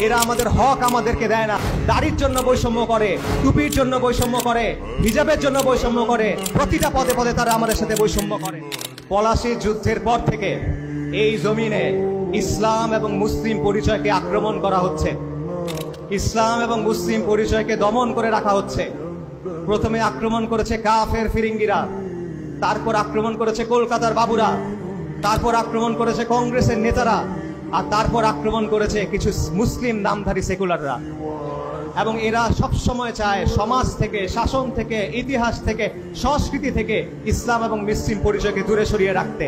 এরা আমাদের হক আমাদেরকে দেয় না। দাড়ির জন্য বৈষম্য করে, টুপির জন্য বৈষম্য করে, হিজাবের জন্য বৈষম্য করে, প্রতিটা পদে পদে তারা আমাদের সাথে বৈষম্য করে। পলাশীর যুদ্ধের পর থেকে এই জমিনে ইসলাম এবং মুসলিম পরিচয়কে আক্রমণ করা হচ্ছে, ইসলাম এবং মুসলিম পরিচয়কে দমন করে রাখা হচ্ছে। প্রথমে আক্রমণ করেছে কাফের ফিরিঙ্গিরা, তারপর আক্রমণ করেছে কলকাতার বাবুরা, তারপর আক্রমণ করেছে কংগ্রেসের নেতারা, আর তারপর আক্রমণ করেছে কিছু মুসলিম নামধারী সেকুলাররা। এবং এরা সব সময় চায় সমাজ থেকে, শাসন থেকে, ইতিহাস থেকে, সংস্কৃতি থেকে ইসলাম এবং মুসলিম পরিচয়কে দূরে সরিয়ে রাখতে।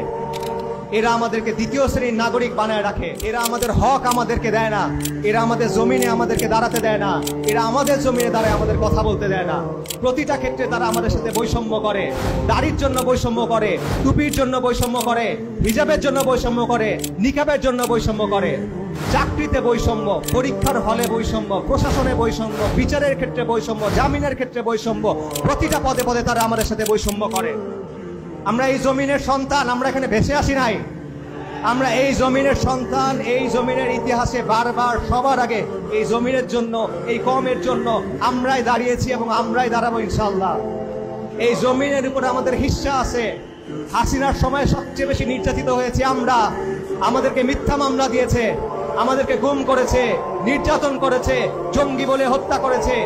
এরা আমাদেরকে দ্বিতীয় শ্রেণীর নাগরিক বানায় রাখে। এরা আমাদের হক আমাদেরকে দেয় না। এরা আমাদের জমিনে আমাদেরকে দাঁড়াতে দেয় না। এরা আমাদের জমিনে দাঁড়ায় আমাদের কথা বলতে দেয় না। প্রতিটা ক্ষেত্রে তারা আমাদের সাথে বৈষম্য করে। দাড়ির জন্য বৈষম্য করে, টুপির জন্য বৈষম্য করে, হিজাবের জন্য বৈষম্য করে, নিকাবের জন্য বৈষম্য করে। চাকরিতে বৈষম্য, পরীক্ষার হলে বৈষম্য, প্রশাসনে বৈষম্য, বিচারের ক্ষেত্রে বৈষম্য, জামিনের ক্ষেত্রে বৈষম্য, প্রতিটা পদে পদে তারা আমাদের সাথে বৈষম্য করে। আমরা এই জমিনের সন্তান, আমরা এখানে ভেসে আসি নাই। আমরা এই জমিনের সন্তান। এই জমিনের ইতিহাসে বারবার সবার আগে এই জমিনের জন্য, এই কওমের জন্য আমরাই দাঁড়িয়েছি এবং আমরাই দাঁড়াবো ইনশাআল্লাহ। এই জমিনের উপর আমাদের হিস্সা আছে। হাসিনার সময় সবচেয়ে বেশি নির্যাতিত হয়েছে আমরা। আমাদেরকে মিথ্যা মামলা দিয়েছে, আমাদেরকে গুম করেছে, নির্যাতন করেছে, জঙ্গি বলে হত্যা করেছে।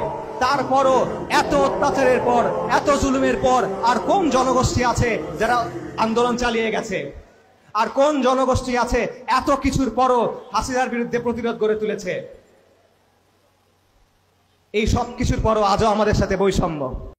তারপরও এত অত্যাচারের পর, এত জুলুমের পর আর কোন জনগোষ্ঠী আছে যারা আন্দোলন চালিয়ে গেছে? আর কোন জনগোষ্ঠী আছে এত কিছুর পরও হাসিনার বিরুদ্ধে প্রতিরোধ গড়ে তুলেছে? এই সব কিছুর পরও আজও আমাদের সাথে বৈষম্য।